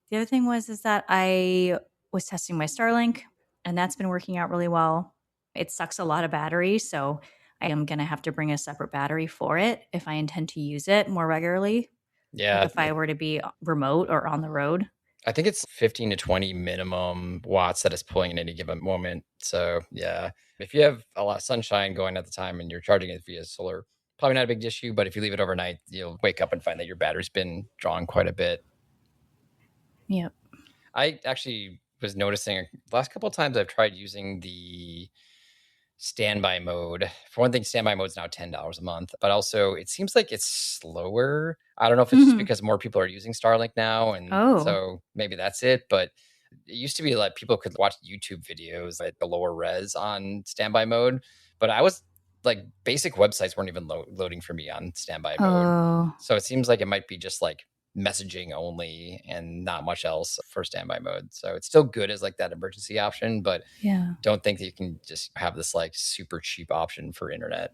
The other thing was is that I was testing my Starlink, and that's been working out really well. It sucks a lot of battery, so I am going to have to bring a separate battery for it if I intend to use it more regularly. Like Yeah. if I were to be remote or on the road. I think it's 15 to 20 minimum watts that it's pulling in any given moment. So, yeah, if you have a lot of sunshine going at the time and you're charging it via solar, probably not a big issue. But if you leave it overnight, you'll wake up and find that your battery's been drawn quite a bit. Yep. I actually was noticing the last couple of times I've tried using the standby mode. For one thing, standby mode is now $10 a month, but also it seems like it's slower. I don't know if it's just Mhm. because more people are using Starlink now, and Oh. so maybe that's it. But it used to be like people could watch YouTube videos at the lower res on standby mode, but I was like basic websites weren't even loading for me on standby mode. Oh. So it seems like it might be just like messaging only and not much else for standby mode. So it's still good as like that emergency option, but Yeah. don't think that you can just have this like super cheap option for internet.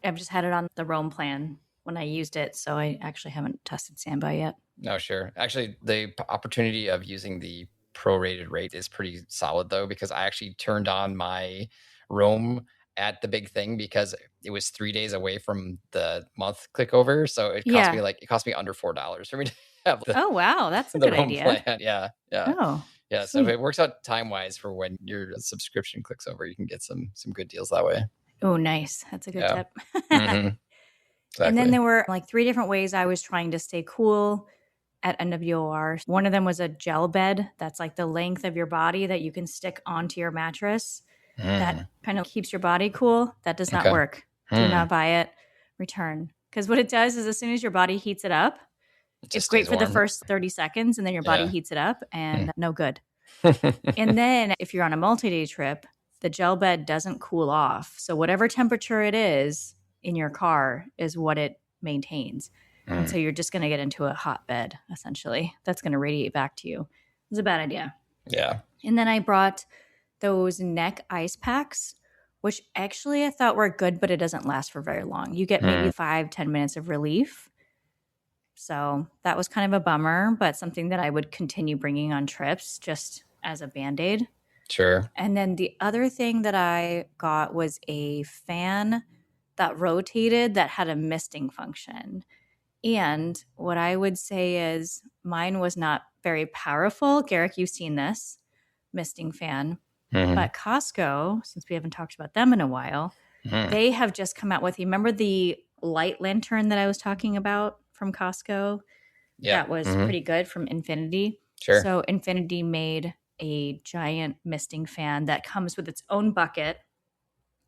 I've just had it on the Roam plan when I used it, so I actually haven't tested standby yet. No, sure. Actually, the opportunity of using the prorated rate is pretty solid though, because I actually turned on my Roam at the big thing because it was 3 days away from the month click over. So Yeah. it cost me under $4 for me to have Oh, wow. That's a the good Roam idea. plan. Yeah. Yeah. Oh, Yeah. So if sweet. it works out time wise for when your subscription clicks over, you can get some good deals that way. Oh, nice. That's a good Yeah. tip. Hmm. And then Exactly. there were like 3 different ways I was trying to stay cool at NWOR. One of them was a gel bed that's like the length of your body that you can stick onto your mattress that Mm. kind of keeps your body cool. That does not Okay. work. Do Hmm. not buy it. Return. Because what it does is as soon as your body heats it up, It just it's great stays for the warm. first 30 seconds and then your body Yeah. heats it up Hmm. and no good. And then if you're on a multi-day trip, the gel bed doesn't cool off. So whatever temperature it is in your car is what it maintains. And Mm. so you're just going to get into a hot bed, essentially. That's going to radiate back to you. It's a bad idea. Yeah. And then I brought those neck ice packs, which actually I thought were good, but it doesn't last for very long. You get maybe Mm. 5-10 minutes of relief. So that was kind of a bummer, but something that I would continue bringing on trips just as a Band-Aid. Sure. And then the other thing that I got was a fan that rotated that had a misting function. And what I would say is mine was not very powerful. Garrick, you've seen this misting fan. Mm-hmm. But Costco, since we haven't talked about them in a while, Mm. they have just come out with, you remember the light lantern that I was talking about from Costco? Yeah. That was pretty good from Infinity. Sure. So Infinity made a giant misting fan that comes with its own bucket,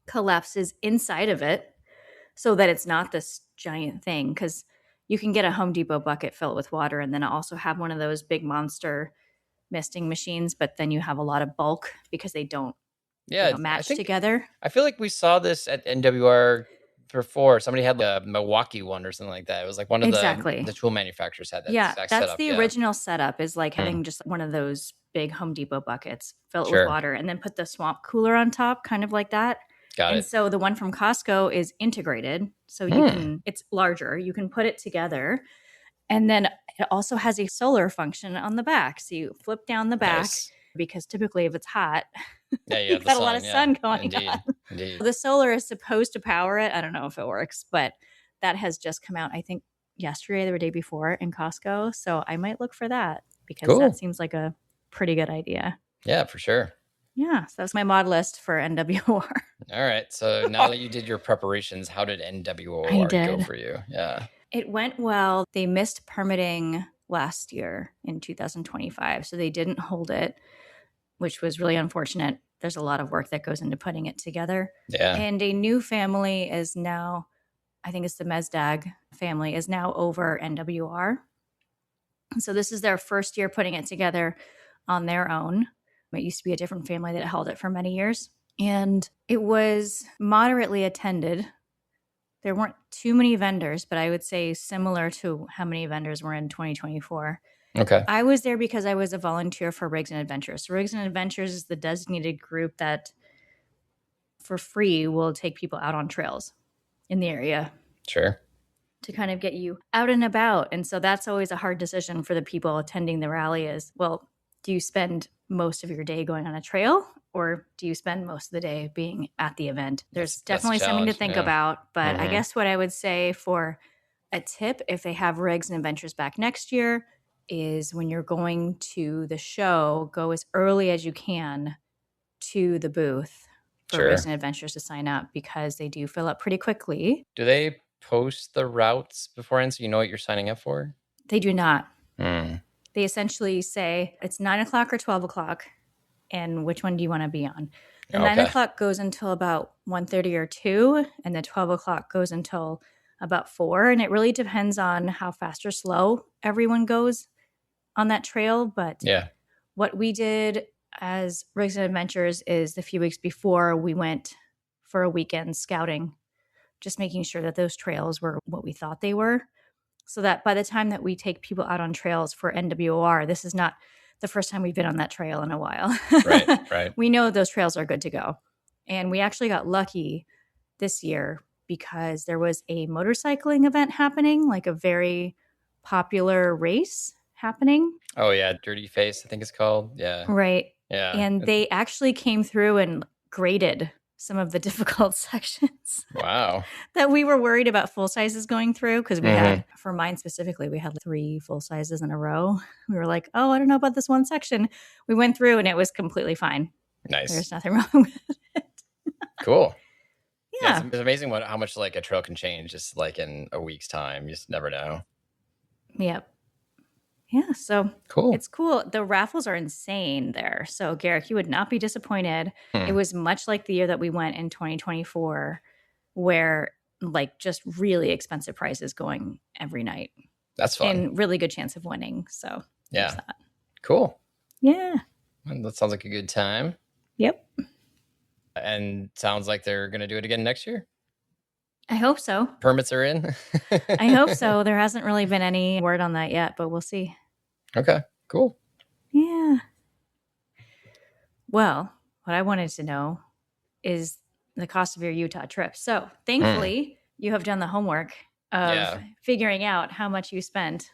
collapses inside of it so that it's not this giant thing. Because you can get a Home Depot bucket filled with water and then also have one of those big monster misting machines, but then you have a lot of bulk because they don't Yeah, match together. I feel like we saw this at NWR before. Somebody had a Milwaukee one or something like that. It was like one of the tool manufacturers had that exact that's setup. the original setup, is like having just one of those big Home Depot buckets, fill it with water, and then put the swamp cooler on top, kind of like that. Got it. And so the one from Costco is integrated. So you can, it's larger. You can put it together. And then it also has a solar function on the back. So you flip down the back because typically if it's hot, you got a lot of sun going on. Indeed. The solar is supposed to power it. I don't know if it works, but that has just come out, I think, yesterday or the day before in Costco. So I might look for that because that seems like a pretty good idea. Yeah, for sure. Yeah, so that was my mod list for NWR. All right. So now that you did your preparations, how did NWR go for you? Yeah. It went well. They missed permitting last year in 2025, so they didn't hold it, which was really unfortunate. There's a lot of work that goes into putting it together. Yeah. And a new family is now, I think it's the Mezdag family, is now over NWR. So this is their first year putting it together on their own. It used to be a different family that held it for many years. And it was moderately attended. There weren't too many vendors, but I would say similar to how many vendors were in 2024. Okay. I was there because I was a volunteer for Rigs and Adventures. So Rigs and Adventures is the designated group that for free will take people out on trails in the area. Sure. To kind of get you out and about. And so that's always a hard decision for the people attending the rally is, well, do you spend most of your day going on a trail or do you spend most of the day being at the event? There's definitely something to think about. But I guess what I would say for a tip, if they have Rigs and Adventures back next year, is when you're going to the show, go as early as you can to the booth for Rigs and Adventures to sign up because they do fill up pretty quickly. Do they post the routes beforehand so you know what you're signing up for? They do not. They essentially say it's 9 o'clock or 12 o'clock, and which one do you want to be on? The 9 o'clock goes until about 1:30 or 2, and the 12 o'clock goes until about 4. And it really depends on how fast or slow everyone goes on that trail. But what we did as Rigs and Adventures is the few weeks before we went for a weekend scouting, just making sure that those trails were what we thought they were. So that by the time that we take people out on trails for NWR, this is not the first time we've been on that trail in a while. Right. We know those trails are good to go. And we actually got lucky this year because there was a motorcycling event happening, like a very popular race happening. Oh, yeah. Dirty Face, I think it's called. Yeah. Right. Yeah. And they actually came through and graded some of the difficult sections. Wow. That we were worried about full sizes going through because we had, for mine specifically, we had 3 full sizes in a row. We were like, oh, I don't know about this one section. We went through and it was completely fine. Nice. There's nothing wrong with it. Cool. Yeah. It's amazing how much like a trail can change just like in a week's time. You just never know. Yep. Yeah, so cool. It's cool. The raffles are insane there. So, Garrick, you would not be disappointed. It was much like the year that we went in 2024, where like just really expensive prizes going every night. That's fun. And really good chance of winning. So, yeah. Cool. Yeah. Well, that sounds like a good time. Yep. And sounds like they're going to do it again next year? I hope so. Permits are in? I hope so. There hasn't really been any word on that yet, but we'll see. Okay, cool. Yeah. Well, what I wanted to know is the cost of your Utah trip. So thankfully, you have done the homework of Yeah. figuring out how much you spent.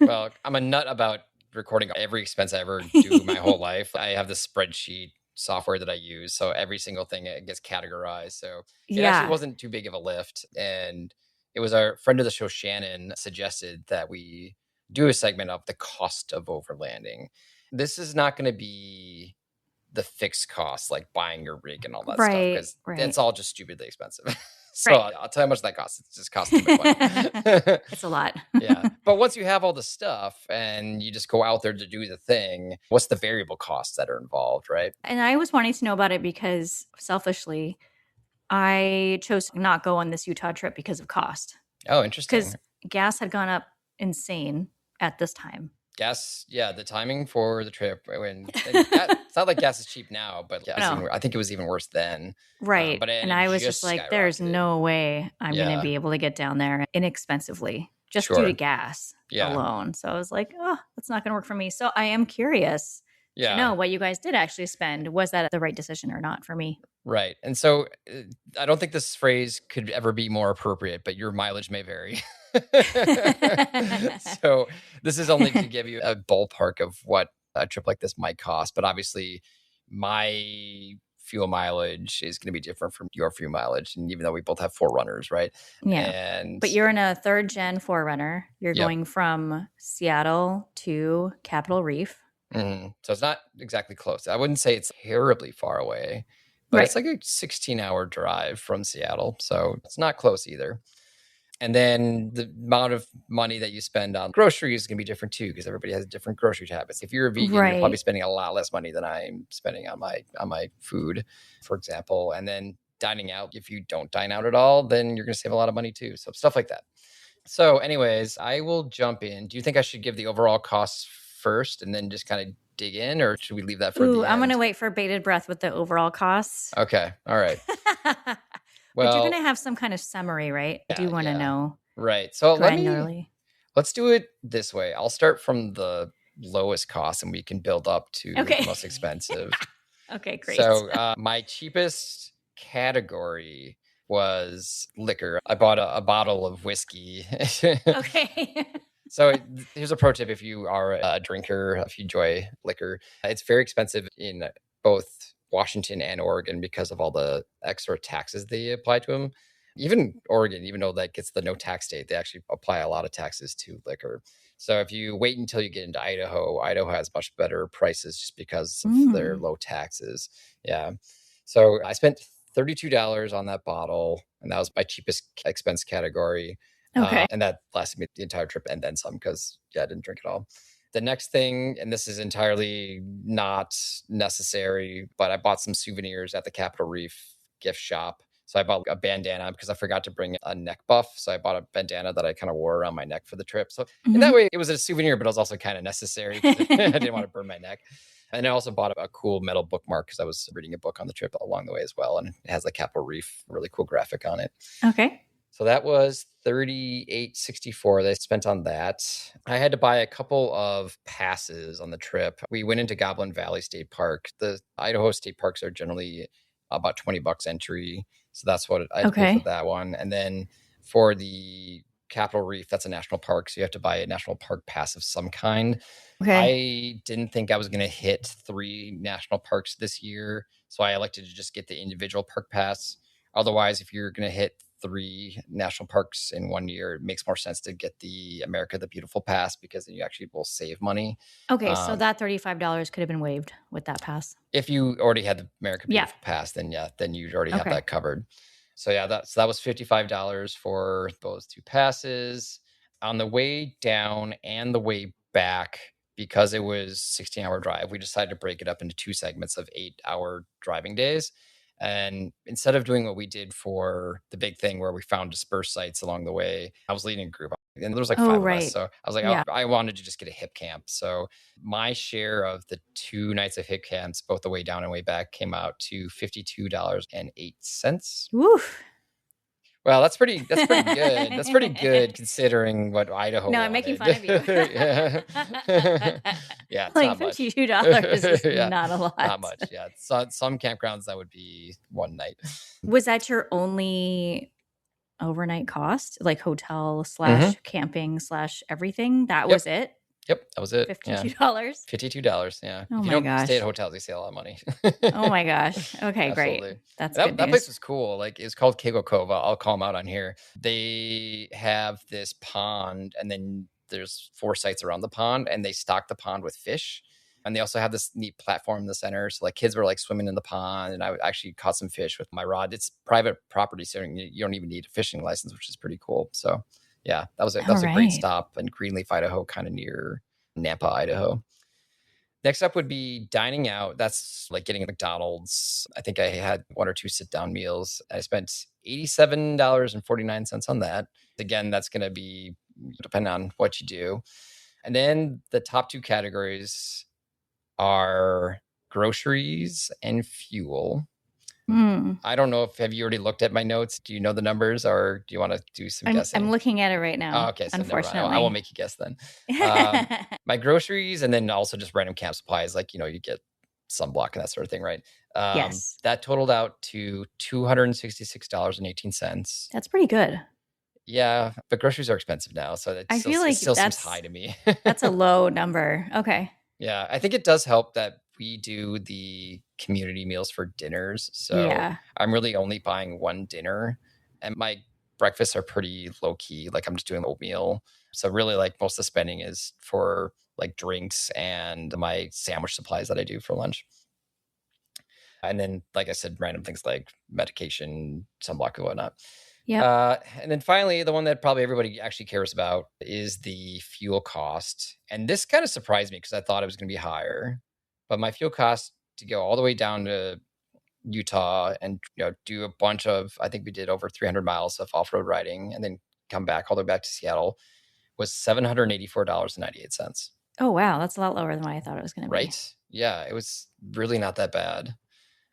Well, I'm a nut about recording every expense I ever do my whole life. I have this spreadsheet software that I use, so every single thing it gets categorized. So it actually Yeah, wasn't too big of a lift, and it was our friend of the show Shannon suggested that we do a segment of the cost of overlanding. This is not going to be the fixed costs like buying your rig and all that stuff right, because right, that's all just stupidly expensive. So right. I'll tell you how much that costs. It just costs too much money. It's a lot. Yeah. But once you have all the stuff and you just go out there to do the thing, what's the variable costs that are involved, right? And I was wanting to know about it because selfishly, I chose to not go on this Utah trip because of cost. Oh, interesting. Because gas had gone up insane at this time. Gas, yeah, the timing for the trip and it's not like gas is cheap now, but gas No, I think it was even worse then. right. But And it I was just just like, there's skyrocketed. no way I'm going to Yeah, be able to get down there inexpensively just due to sure. gas Yeah, alone. So I was like, oh, that's not going to work for me. So I am curious to yeah. know what you guys did actually spend. Was that the right decision or not for me? Right. And so I don't think this phrase could ever be more appropriate, but your mileage may vary. So this is only to give you a ballpark of what a trip like this might cost. But obviously, my fuel mileage is going to be different from your fuel mileage. And even though we both have forerunners, right? Yeah. And But you're in a third gen Forerunner. You're yep. going from Seattle to Capitol Reef. So it's not exactly close. I wouldn't say it's terribly far away, but Right. it's like a 16-hour drive from Seattle. So it's not close either. And then the amount of money that you spend on groceries is going to be different too, because everybody has different grocery habits. If you're a vegan, you're probably Right. spending a lot less money than I'm spending on my food, for example. And then dining out, if you don't dine out at all, then you're going to save a lot of money too. So stuff like that. So, anyways, I will jump in. Do you think I should give the overall costs first and then just kind of dig in, or should we leave that for Ooh, the I'm going to end? wait for bated breath with the overall costs. Okay. All right. But you're going to Well, have some kind of summary, right? I do yeah, want to yeah. know Right. So granularly. let's do it this way. I'll start from the lowest cost and we can build up to the Okay. most expensive. Okay, great. So my cheapest category was liquor. I bought a bottle of whiskey. Okay. So here's a pro tip if you are a drinker, if you enjoy liquor. It's very expensive in both Washington and Oregon because of all the extra taxes they apply to them. Even Oregon, even though that gets the no tax state, they actually apply a lot of taxes to liquor. So if you wait until you get into Idaho, Idaho has much better prices just because of their Mm, low taxes. Yeah. So I spent $32 on that bottle, and that was my cheapest expense category. okay. And that lasted me the entire trip and then some because, yeah, I didn't drink at all. The next thing, and this is entirely not necessary, but I bought some souvenirs at the Capitol Reef gift shop. So I bought a bandana because I forgot to bring a neck buff. So I bought a bandana that I kind of wore around my neck for the trip. So in that Mhm. way, it was a souvenir, but it was also kind of necessary because I didn't want to burn my neck. And I also bought a cool metal bookmark because I was reading a book on the trip along the way as well. And it has the Capitol Reef, really cool graphic on it. Okay. So that was 38.64 that I spent on that. I had to buy a couple of passes on the trip. We went into Goblin Valley State Park. The Idaho state parks are generally about $20 entry. So that's what I had to pay for Okay. that one. And then for the Capitol Reef, that's a national park. So you have to buy a national park pass of some kind. Okay. I didn't think I was going to hit 3 national parks this year. So I elected to just get the individual park pass. Otherwise, if you're going to hit 3 national parks in one year, it makes more sense to get the America the Beautiful pass because then you actually will save money. Okay. So Um, that $35 could have been waived with that pass. if you already had the America Yeah. Beautiful pass, then yeah, then you already have Okay. that covered. So yeah, that was $55 for those two passes. On the way down and the way back, because it was 16-hour drive, we decided to break it up into two segments of 8-hour driving days. And instead of doing what we did for the big thing where we found dispersed sites along the way, I was leading a group and there was like Oh, 5 of us. right. So I was like, Yeah. I wanted to just get a hip camp. So my share of the 2 nights of hip camps, both the way down and way back, came out to $52.08. Woof. Well, that's pretty good. That's pretty good considering what Idaho No, I'm making wanted. fun of you. Yeah. Yeah, it's Like not much. $52 is Yeah, not a not lot. much. Yeah. So, some campgrounds that would be one night. Was that your only overnight cost, like hotel Mm-hmm. / camping / everything. That Yep. was it. Yep. That was it. Yeah. $52. $52. Yeah. Oh If you my don't stay at gosh. hotels, you save a lot of money. Oh my gosh. Okay, great. Absolutely. That's That good that place news. was cool. Like it's called Kego Cove. I'll call them out on here. They have this pond, and then there's 4 sites around the pond, and they stock the pond with fish. And they also have this neat platform in the center. So like kids were like swimming in the pond, and I actually caught some fish with my rod. It's private property, so you don't even need a fishing license, which is pretty cool. So yeah, that was All a great right. stop in Greenleaf, Idaho, kind of near Nampa, Idaho. Next up would be dining out. That's like getting a McDonald's. I think I had 1 or 2 sit down meals. I spent $87.49 on that. Again, that's going to be depending on what you do. And then the top 2 categories are groceries and fuel. Hmm. I don't know if have you already looked at my notes? Do you know the numbers, or do you want to do some guessing? I'm looking at it right Oh, now. okay, so never mind. I Unfortunately. won't make you guess then. My groceries, and then also just random camp supplies, like you get sunblock and that sort of thing, right? Yes. That totaled out to $266.18. That's pretty good. Yeah, but groceries are expensive now, so I feel like it still seems high to me. that's a low number. Okay. Yeah, I think it does help that we do the community meals for dinners. So Yeah. I'm really only buying 1 dinner, and my breakfasts are pretty low key. Like I'm just doing oatmeal. So really like most of the spending is for like drinks and my sandwich supplies that I do for lunch. And then, like I said, random things like medication, sunblock and whatnot. Yep. And then finally, the one that probably everybody actually cares about is the fuel cost. And this kind of surprised me because I thought it was going to be higher. But my fuel cost to go all the way down to Utah and do a bunch of, I think we did over 300 miles of off-road riding and then come back all the way back to Seattle, was $784.98. Oh wow, that's a lot lower than what I thought it was going to be. Right? Yeah, it was really not that bad.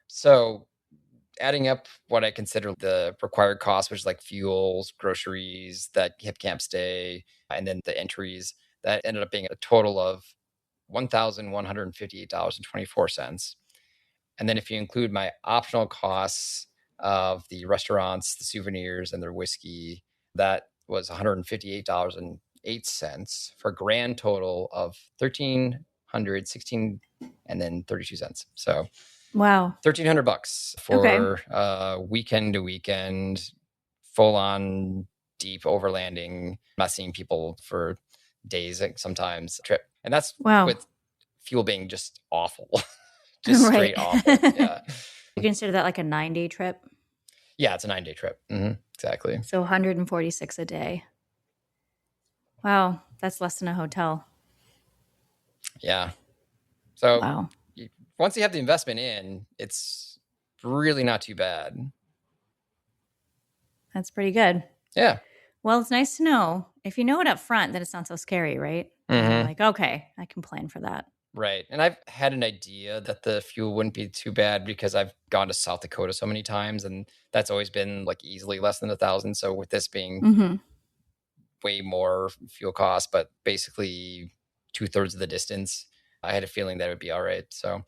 So adding up what I consider the required cost, which is like fuels, groceries, that hip camp stay, and then the entries, that ended up being a total of $1,158.24. And then if you include my optional costs of the restaurants, the souvenirs, and their whiskey, that was $158.08 for a grand total of $1,316 and then 32 cents. So wow, $1,300 for weekend to weekend, full on deep overlanding, not seeing people for days sometimes trip. And that's with fuel being just awful. Just straight awful. Yeah. You consider that like a 9-day trip? Yeah, it's a 9-day trip. Mm-hmm. Exactly. So 146 a day. Wow, that's less than a hotel. Yeah. So once you have the investment in, it's really not too bad. That's pretty good. Yeah. Well, it's nice to know. If you know it up front, then it's not so scary, right? Mm-hmm. You're like, okay, I can plan for that. Right. And I've had an idea that the fuel wouldn't be too bad because I've gone to South Dakota so many times, and that's always been like easily less than 1,000. So with this being way more fuel costs, but basically 2/3 of the distance, I had a feeling that it would be all right. So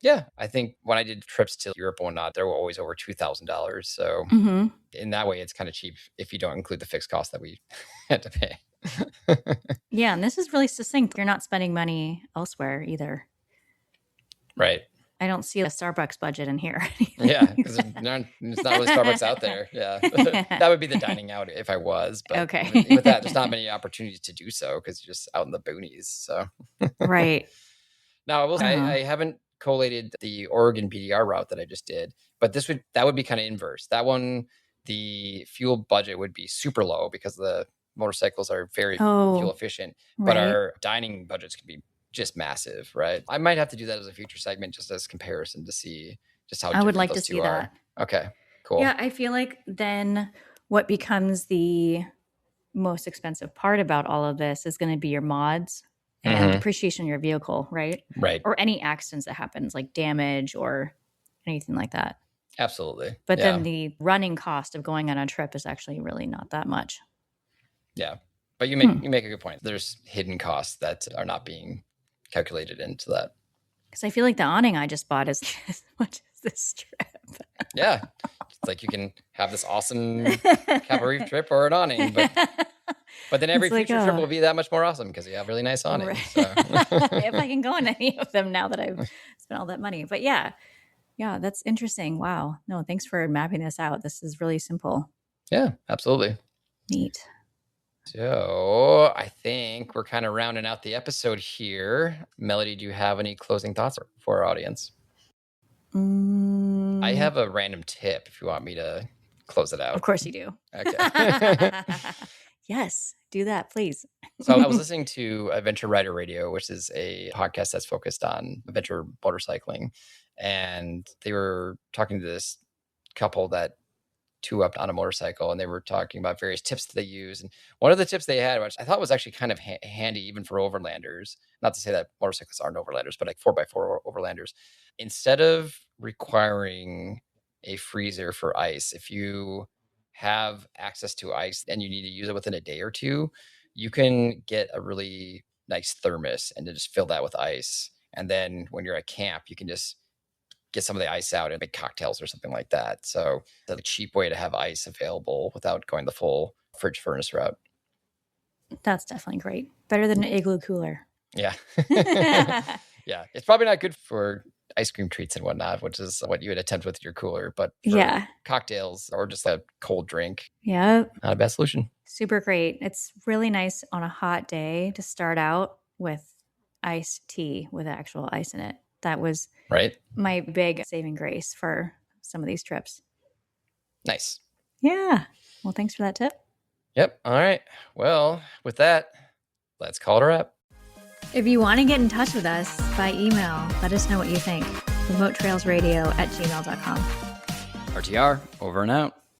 yeah, I think when I did trips to Europe and whatnot, they were always over $2,000. So in that way, it's kind of cheap if you don't include the fixed cost that we had to pay. Yeah, and this is really succinct. You're not spending money elsewhere either. Right. I don't see a Starbucks budget in here. Yeah, because it's not really Starbucks out there. Yeah, that would be the dining out if I was. But with that, there's not many opportunities to do so because you're just out in the boonies. So right. Now, I haven't collated the Oregon BDR route that I just did, but that would be kind of inverse. That one, the fuel budget would be super low because the motorcycles are very fuel efficient, but our dining budgets could be just massive, right? I might have to do that as a future segment, just as comparison to see just how I would like to see that. Okay, cool. Yeah, I feel like then what becomes the most expensive part about all of this is going to be your mods and depreciation of your vehicle, right? Right. Or any accidents that happens, like damage or anything like that. Absolutely. But then the running cost of going on a trip is actually really not that much. Yeah. But you make a good point. There's hidden costs that are not being calculated into that. Because I feel like the awning I just bought is as much as this trip. Yeah. It's like you can have this awesome cavalry trip or an awning, but then every future trip will be that much more awesome because you have really nice awning. Right. So. If I can go on any of them now that I've spent all that money. But yeah, that's interesting. Wow. No, thanks for mapping this out. This is really simple. Yeah, absolutely. Neat. So I think we're kind of rounding out the episode here. Melody, do you have any closing thoughts for our audience? I have a random tip if you want me to close it out. Of course you do. Okay. Yes, do that, please. So I was listening to Adventure Rider Radio, which is a podcast that's focused on adventure motorcycling. And they were talking to this couple that two up on a motorcycle, and they were talking about various tips that they use. And one of the tips they had, which I thought was actually kind of handy even for overlanders, not to say that motorcycles aren't overlanders, but like 4x4 overlanders, instead of requiring a freezer for ice, if you have access to ice and you need to use it within a day or two, you can get a really nice thermos and to just fill that with ice. And then when you're at camp, you can just get some of the ice out and make cocktails or something like that. So it's a cheap way to have ice available without going the full fridge furnace route. That's definitely great. Better than an igloo cooler. Yeah. Yeah. It's probably not good for ice cream treats and whatnot, which is what you would attempt with your cooler. But for cocktails or just a cold drink, not a bad solution. Super great. It's really nice on a hot day to start out with iced tea with actual ice in it. That was my big saving grace for some of these trips. Nice. Yeah. Well, thanks for that tip. Yep. All right. Well, with that, let's call it a wrap. If you want to get in touch with us by email, let us know what you think. remotetrailsradio@gmail.com. RTR, over and out.